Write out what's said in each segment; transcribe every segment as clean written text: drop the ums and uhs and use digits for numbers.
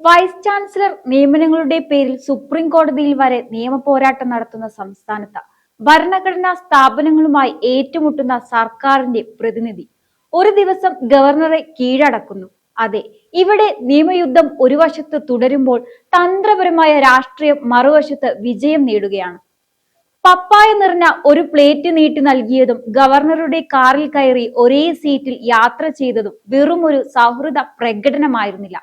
Vice chancellor നിയമനങ്ങളുടെ പേരിൽ supreme കോടതിയിൽ വരെ നിയമ പോരാട്ടം നടത്തുന്ന സംസ്ഥാനത്ത് ഭരണഘടനാ സ്ഥാപനങ്ങളുമായി ഏറ്റുമുട്ടുന്ന സർക്കാരിന്റെ പ്രതിനിധി ഒരു ദിവസം ഗവർണറെ കീഴടക്കുന്നു. അതെ, ഇവിടെ നിയമയുദ്ധം ഒരു വശത്ത് തുടരുമ്പോൾ തന്ത്രപരമായ രാഷ്ട്രീയം മറുവശത്ത് വിജയം നേടുകയാണ്. പപ്പായ നിറഞ്ഞ ഒരു പ്ലേറ്റ് നീട്ടി നൽകിയതും ഗവർണറുടെ കാറിൽ കയറി ഒരേ സീറ്റിൽ യാത്ര ചെയ്തതും വെറും ഒരു സൗഹൃദ പ്രകടനമായിരുന്നില്ല.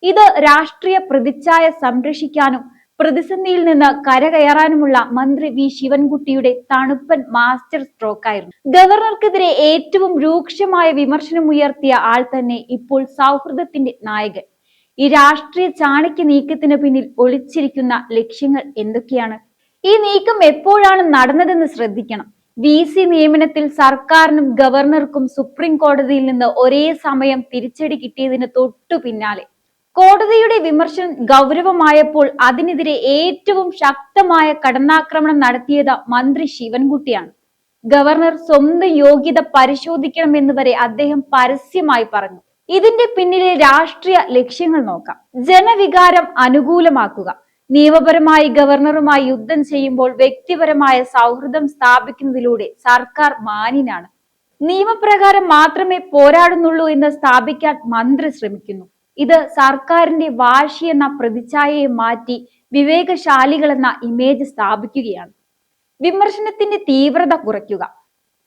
ഇത് രാഷ്ട്രീയ പ്രതിച്ഛായ സംരക്ഷിക്കാനും പ്രതിസന്ധിയിൽ നിന്ന് കരകയറാനുമുള്ള മന്ത്രി വി ശിവൻകുട്ടിയുടെ തണുപ്പൻ മാസ്റ്റർ സ്ട്രോക്ക് ആയിരുന്നു. ഗവർണർക്കെതിരെ ഏറ്റവും രൂക്ഷമായ വിമർശനം ഉയർത്തിയ ആൾ തന്നെ ഇപ്പോൾ സൗഹൃദത്തിന്റെ നായകൻ. ഈ രാഷ്ട്രീയ ചാണക്യ നീക്കത്തിന് പിന്നിൽ ഒളിച്ചിരിക്കുന്ന ലക്ഷ്യങ്ങൾ എന്തൊക്കെയാണ്? ഈ നീക്കം എപ്പോഴാണ് നടന്നതെന്ന് ശ്രദ്ധിക്കണം. VC നിയമനത്തിൽ സർക്കാരിനും ഗവർണർക്കും സുപ്രീം കോടതിയിൽ നിന്ന് ഒരേ സമയം തിരിച്ചടി കിട്ടിയതിന് തൊട്ടു പിന്നാലെ കോടതിയുടെ വിമർശനം ഗൗരവമായപ്പോൾ അതിനെതിരെ ഏറ്റവും ശക്തമായ കടന്നാക്രമണം നടത്തിയത് മന്ത്രി ശിവൻകുട്ടിയാണ്. ഗവർണർ സ്വന്തം യോഗ്യത പരിശോധിക്കണമെന്ന് വരെ അദ്ദേഹം പരസ്യമായി പറഞ്ഞു. ഇതിന്റെ പിന്നിലെ രാഷ്ട്രീയ ലക്ഷ്യങ്ങൾ നോക്കാം. ജനവികാരം അനുകൂലമാക്കുക. നിയമപരമായി ഗവർണറുമായി യുദ്ധം ചെയ്യുമ്പോൾ വ്യക്തിപരമായ സൗഹൃദം സ്ഥാപിക്കുന്നതിലൂടെ സർക്കാർ മാന്യനാണ്, നിയമപ്രകാരം മാത്രമേ പോരാടുന്നുള്ളൂ എന്ന് സ്ഥാപിക്കാൻ മന്ത്രി ശ്രമിക്കുന്നു. ഇത് സർക്കാരിന്റെ വാശി എന്ന പ്രതിച്ഛായയെ മാറ്റി വിവേകശാലികളെന്ന ഇമേജ് സ്ഥാപിക്കുകയാണ്. വിമർശനത്തിന്റെ തീവ്രത കുറയ്ക്കുക.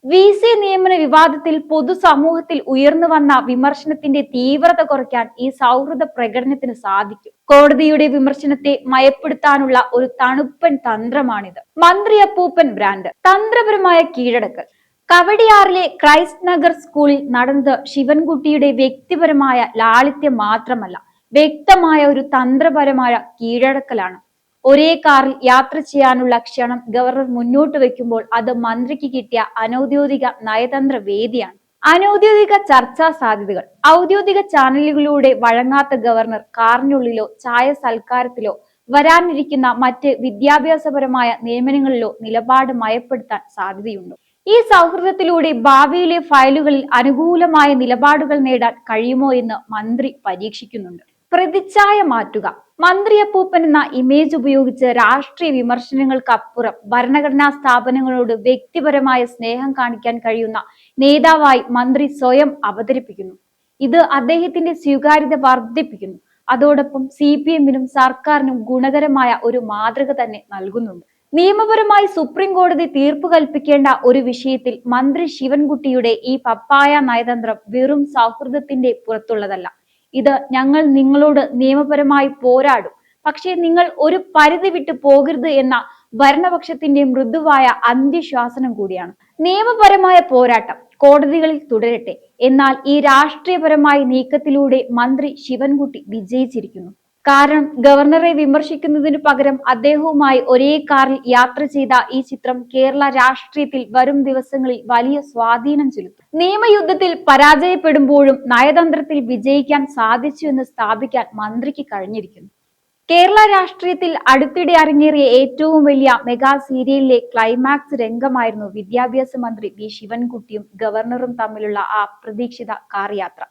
VC നിയമന വിവാദത്തിൽ പൊതുസമൂഹത്തിൽ ഉയർന്നു വന്ന വിമർശനത്തിന്റെ തീവ്രത കുറയ്ക്കാൻ ഈ സൗഹൃദ പ്രകടനത്തിന് സാധിക്കും. കോടതിയുടെ വിമർശനത്തെ മയപ്പെടുത്താനുള്ള ഒരു തണുപ്പൻ തന്ത്രമാണിത്. മന്ത്രി അപ്പൂപ്പൻ ബ്രാൻഡ്. തന്ത്രപരമായ കീഴടക്കൽ. കവടിയാറിലെ ക്രൈസ്റ്റ് നഗർ സ്കൂളിൽ നടന്നത് ശിവൻകുട്ടിയുടെ വ്യക്തിപരമായ ലാളിത്യം മാത്രമല്ല, വ്യക്തമായ ഒരു തന്ത്രപരമായ കീഴടക്കലാണ്. ഒരേ കാറിൽ യാത്ര ചെയ്യാനുള്ള ക്ഷണം ഗവർണർ മുന്നോട്ട് വെക്കുമ്പോൾ അത് മന്ത്രിക്ക് കിട്ടിയ അനൗദ്യോഗിക നയതന്ത്ര വേദിയാണ്. അനൗദ്യോഗിക ചർച്ചാ സാധ്യതകൾ. ഔദ്യോഗിക ചാനലുകളിലൂടെ വഴങ്ങാത്ത ഗവർണർ കാറിനുള്ളിലോ ചായ സൽക്കാരത്തിലോ വരാനിരിക്കുന്ന മറ്റ് വിദ്യാഭ്യാസപരമായ നിയമനങ്ങളിലോ നിലപാട് മയപ്പെടുത്താൻ സാധ്യതയുണ്ട്. ഈ സൗഹൃദത്തിലൂടെ ഭാവിയിലെ ഫയലുകളിൽ അനുകൂലമായ നിലപാടുകൾ നേടാൻ കഴിയുമോ എന്ന് മന്ത്രി പരീക്ഷിക്കുന്നുണ്ട്. പ്രതിച്ഛായ മാറ്റുക. മന്ത്രി അപ്പൂപ്പൻ എന്ന ഇമേജ് ഉപയോഗിച്ച് രാഷ്ട്രീയ വിമർശനങ്ങൾക്കപ്പുറം ഭരണഘടനാ സ്ഥാപനങ്ങളോട് വ്യക്തിപരമായ സ്നേഹം കാണിക്കാൻ കഴിയുന്ന നേതാവായി മന്ത്രി സ്വയം അവതരിപ്പിക്കുന്നു. ഇത് അദ്ദേഹത്തിന്റെ സ്വീകാര്യത വർദ്ധിപ്പിക്കുന്നു. അതോടൊപ്പം CPM-നും സർക്കാരിനും ഗുണകരമായ ഒരു മാതൃക തന്നെ നൽകുന്നുണ്ട്. നിയമപരമായി സുപ്രീം കോടതി തീർപ്പ് കൽപ്പിക്കേണ്ട ഒരു വിഷയത്തിൽ മന്ത്രി ശിവൻകുട്ടിയുടെ ഈ പപ്പായ നയതന്ത്രം വെറും സൗഹൃദത്തിന്റെ പുറത്തുള്ളതല്ല. ഇത് ഞങ്ങൾ നിങ്ങളോട് നിയമപരമായി പോരാടും, പക്ഷേ നിങ്ങൾ ഒരു പരിധി വിട്ടു പോകരുത് എന്ന ഭരണപക്ഷത്തിന്റെ മൃദുവായ അന്ത്യശ്വാസനം കൂടിയാണ്. നിയമപരമായ പോരാട്ടം കോടതികളിൽ തുടരട്ടെ. എന്നാൽ ഈ രാഷ്ട്രീയപരമായ നീക്കത്തിലൂടെ മന്ത്രി ശിവൻകുട്ടി വിജയിച്ചിരിക്കുന്നു. കാരണം ഗവർണറെ വിമർശിക്കുന്നതിനു പകരം അദ്ദേഹവുമായി ഒരേ കാറിൽ യാത്ര ചെയ്ത ഈ ചിത്രം കേരള രാഷ്ട്രീയത്തിൽ വരും ദിവസങ്ങളിൽ വലിയ സ്വാധീനം ചെലുത്തും. നിയമയുദ്ധത്തിൽ പരാജയപ്പെടുമ്പോഴും നയതന്ത്രത്തിൽ വിജയിക്കാൻ സാധിച്ചു എന്ന് സ്ഥാപിക്കാൻ മന്ത്രിക്ക് കഴിഞ്ഞിരിക്കുന്നു. കേരള രാഷ്ട്രീയത്തിൽ അടുത്തിടെ അരങ്ങേറിയ ഏറ്റവും വലിയ മെഗാ സീരിയലിലെ ക്ലൈമാക്സ് രംഗമായിരുന്നു വിദ്യാഭ്യാസ മന്ത്രി വി ശിവൻകുട്ടിയും ഗവർണറും തമ്മിലുള്ള ആ അപ്രതീക്ഷിത കാർ യാത്ര.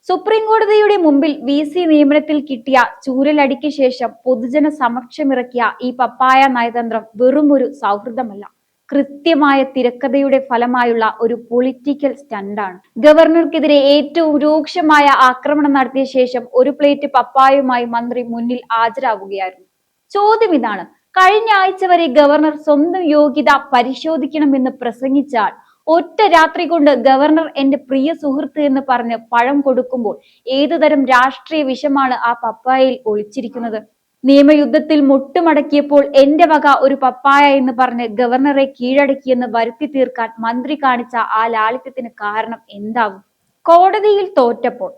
സുപ്രീം കോടതിയുടെ മുമ്പിൽ VC നിയമനത്തിൽ കിട്ടിയ ചൂരലടിക്ക് ശേഷം പൊതുജന സമക്ഷമിറക്കിയ ഈ പപ്പായ നയതന്ത്രം വെറും ഒരു സൗഹൃദമല്ല, കൃത്യമായ തിരക്കഥയുടെ ഫലമായുള്ള ഒരു പൊളിറ്റിക്കൽ സ്റ്റണ്ടാണ്. ഗവർണർക്കെതിരെ ഏറ്റവും രൂക്ഷമായ ആക്രമണം നടത്തിയ ശേഷം ഒരു പ്ലേറ്റ് പപ്പായയുമായി മന്ത്രി മുന്നിൽ ഹാജരാവുകയായിരുന്നു. ചോദ്യം ഇതാണ്: കഴിഞ്ഞ ആഴ്ച വരെ ഗവർണർ സ്വന്തം യോഗ്യത പരിശോധിക്കണമെന്ന് പ്രസംഗിച്ചാൽ ഒറ്റ രാത്രി കൊണ്ട് ഗവർണർ എന്റെ പ്രിയ സുഹൃത്ത് എന്ന് പറഞ്ഞ് പഴം കൊടുക്കുമ്പോൾ ഏതുതരം രാഷ്ട്രീയ വിഷമാണ് ആ പപ്പായയിൽ ഒളിച്ചിരിക്കുന്നത്? നിയമയുദ്ധത്തിൽ മുട്ടുമടക്കിയപ്പോൾ എന്റെ വക ഒരു പപ്പായ എന്ന് പറഞ്ഞ് ഗവർണറെ കീഴടക്കിയെന്ന് വരുത്തി തീർക്കാൻ മന്ത്രി കാണിച്ച ആ ലാളിത്യത്തിന് കാരണം എന്താവും? കോടതിയിൽ തോറ്റപ്പോൾ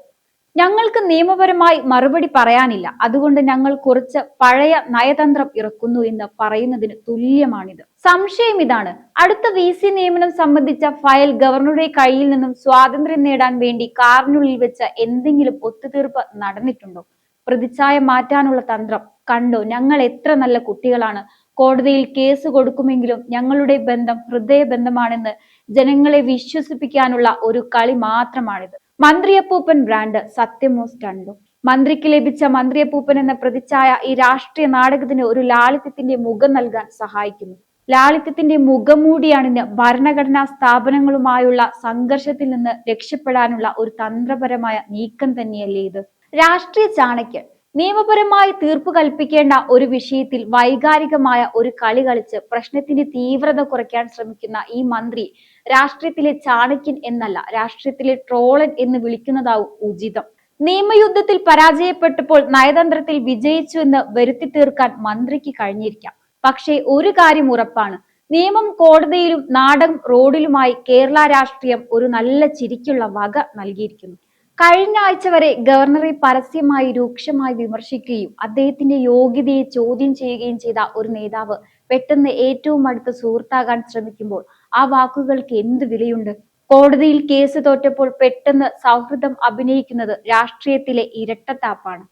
ഞങ്ങൾക്ക് നിയമപരമായി മറുപടി പറയാനില്ല, അതുകൊണ്ട് ഞങ്ങൾ കുറച്ച് പഴയ നയതന്ത്രം ഇറക്കുന്നു എന്ന് പറയുന്നതിന് തുല്യമാണിത്. സംശയം ഇതാണ്: അടുത്ത VC നിയമനം സംബന്ധിച്ച ഫയൽ ഗവർണറുടെ കയ്യിൽ നിന്നും സ്വാതന്ത്ര്യം നേടാൻ വേണ്ടി കാറിനുള്ളിൽ വെച്ച് എന്തെങ്കിലും ഒത്തുതീർപ്പ് നടന്നിട്ടുണ്ടോ? പ്രതിച്ഛായ മാറ്റാനുള്ള തന്ത്രം കണ്ടോ? ഞങ്ങൾ എത്ര നല്ല കുട്ടികളാണ്, കോടതിയിൽ കേസ് കൊടുക്കുമെങ്കിലും ഞങ്ങളുടെ ബന്ധം ഹൃദയബന്ധമാണെന്ന് ജനങ്ങളെ വിശ്വസിപ്പിക്കാനുള്ള ഒരു കളി മാത്രമാണിത്. മന്ത്രി അപ്പൂപ്പൻ ബ്രാൻഡ് സത്യമോ സ്റ്റണ്ടോ? മന്ത്രിക്ക് ലഭിച്ച മന്ത്രിയപ്പൂപ്പൻ എന്ന പ്രതിച്ഛായ ഈ രാഷ്ട്രീയ നാടകത്തിന് ഒരു ലാളിത്യത്തിന്റെ മുഖം നൽകാൻ സഹായിക്കുന്നു. ലാളിത്യത്തിന്റെ മുഖംമൂടിയാണിന്ന് ഭരണഘടനാ സ്ഥാപനങ്ങളുമായുള്ള സംഘർഷത്തിൽ നിന്ന് രക്ഷപ്പെടാനുള്ള ഒരു തന്ത്രപരമായ നീക്കം തന്നെയല്ലേ ഇത്? രാഷ്ട്രീയ ചാണക്യൻ നിയമപരമായി തീർപ്പ് കൽപ്പിക്കേണ്ട ഒരു വിഷയത്തിൽ വൈകാരികമായ ഒരു കളി കളിച്ച് പ്രശ്നത്തിന്റെ തീവ്രത കുറയ്ക്കാൻ ശ്രമിക്കുന്ന ഈ മന്ത്രി രാഷ്ട്രീയത്തിലെ ചാണക്യൻ എന്നല്ല, രാഷ്ട്രീയത്തിലെ ട്രോളൻ എന്ന് വിളിക്കുന്നതാവും ഉചിതം. നിയമയുദ്ധത്തിൽ പരാജയപ്പെട്ടപ്പോൾ നയതന്ത്രത്തിൽ വിജയിച്ചു എന്ന് വരുത്തി തീർക്കാൻ മന്ത്രിക്ക് കഴിഞ്ഞിരിക്കാം. പക്ഷേ ഒരു കാര്യം ഉറപ്പാണ്, നിയമം കോടതിയിലും നാടകം റോഡിലുമായി കേരള രാഷ്ട്രീയം ഒരു നല്ല ചിരിക്കുള്ള വക നൽകിയിരിക്കുന്നു. കഴിഞ്ഞ ആഴ്ച വരെ ഗവർണറെ പരസ്യമായി രൂക്ഷമായി വിമർശിക്കുകയും അദ്ദേഹത്തിന്റെ യോഗ്യതയെ ചോദ്യം ചെയ്യുകയും ചെയ്ത ഒരു നേതാവ് പെട്ടെന്ന് ഏറ്റവും അടുത്ത സുഹൃത്താകാൻ ശ്രമിക്കുമ്പോൾ ആ വാക്കുകൾക്ക് എന്ത് വിലയുണ്ട്? കോടതിയിൽ കേസ് തോറ്റപ്പോൾ പെട്ടെന്ന് സൗഹൃദം അഭിനയിക്കുന്നത് രാഷ്ട്രീയത്തിലെ ഇരട്ടത്താപ്പാണ്.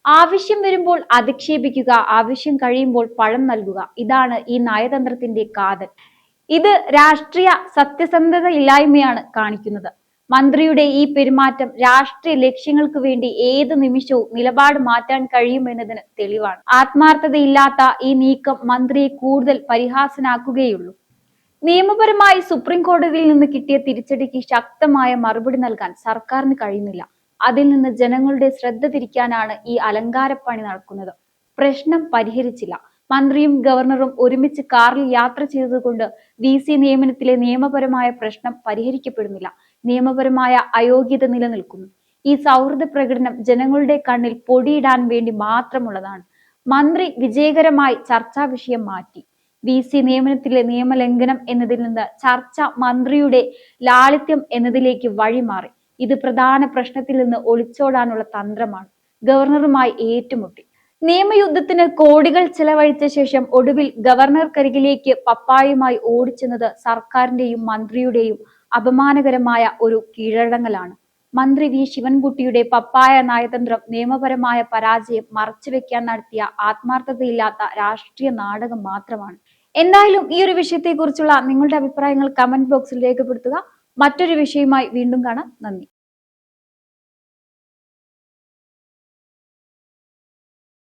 ആവശ്യം വരുമ്പോൾ അധിക്ഷേപിക്കുക, ആവശ്യം കഴിയുമ്പോൾ പഴം നൽകുക, ഇതാണ് ഈ നയതന്ത്രത്തിന്റെ കാതൽ. ഇത് രാഷ്ട്രീയ സത്യസന്ധത ഇല്ലായ്മയാണ് കാണിക്കുന്നത്. മന്ത്രിയുടെ ഈ പെരുമാറ്റം രാഷ്ട്രീയ ലക്ഷ്യങ്ങൾക്ക് വേണ്ടി ഏത് നിമിഷവും നിലപാട് മാറ്റാൻ കഴിയുമെന്നതിന് തെളിവാണ്. ആത്മാർത്ഥതയില്ലാത്ത ഈ നീക്കം മന്ത്രിയെ കൂടുതൽ പരിഹാസനാക്കുകയുള്ളൂ. നിയമപരമായി സുപ്രീം കോടതിയിൽ നിന്ന് കിട്ടിയ തിരിച്ചടിക്ക് ശക്തമായ മറുപടി നൽകാൻ സർക്കാരിന് കഴിയുന്നില്ല. അതിൽ നിന്ന് ജനങ്ങളുടെ ശ്രദ്ധ തിരിക്കാനാണ് ഈ അലങ്കാരപ്പണി നടക്കുന്നത്. പ്രശ്നം പരിഹരിച്ചില്ല. മന്ത്രിയും ഗവർണറും ഒരുമിച്ച് കാറിൽ യാത്ര ചെയ്തതുകൊണ്ട് VC നിയമനത്തിലെ നിയമപരമായ പ്രശ്നം പരിഹരിക്കപ്പെടുന്നില്ല. നിയമപരമായ അയോഗ്യത നിലനിൽക്കുന്നു. ഈ സൗഹൃദ പ്രകടനം ജനങ്ങളുടെ കണ്ണിൽ പൊടിയിടാൻ വേണ്ടി മാത്രമുള്ളതാണ്. മന്ത്രി വിജയകരമായി ചർച്ചാ വിഷയം മാറ്റി. VC നിയമനത്തിലെ നിയമലംഘനം എന്നതിൽ നിന്ന് ചർച്ച മന്ത്രിയുടെ ലാളിത്യം എന്നതിലേക്ക് വഴിമാറി. ഇത് പ്രധാന പ്രശ്നത്തിൽ നിന്ന് ഒളിച്ചോടാനുള്ള തന്ത്രമാണ്. ഗവർണറുമായി ഏറ്റുമുട്ടി നിയമയുദ്ധത്തിന് കോടികൾ ചെലവഴിച്ച ശേഷം ഒടുവിൽ ഗവർണർക്കരികിലേക്ക് പപ്പായുമായി ഓടിച്ചെന്നത് സർക്കാരിന്റെയും മന്ത്രിയുടെയും അപമാനകരമായ ഒരു കീഴടങ്ങലാണ്. മന്ത്രി V ശിവൻകുട്ടിയുടെ പപ്പായ നയതന്ത്രം നിയമപരമായ പരാജയം മറച്ചുവെക്കാൻ നടത്തിയ ആത്മാർത്ഥതയില്ലാത്ത രാഷ്ട്രീയ നാടകം മാത്രമാണ്. എന്തായാലും ഈ ഒരു വിഷയത്തെക്കുറിച്ചുള്ള നിങ്ങളുടെ അഭിപ്രായങ്ങൾ കമന്റ് ബോക്സിൽ രേഖപ്പെടുത്തുക. മറ്റൊരു വിഷയവുമായി വീണ്ടും കാണാം. നന്ദി.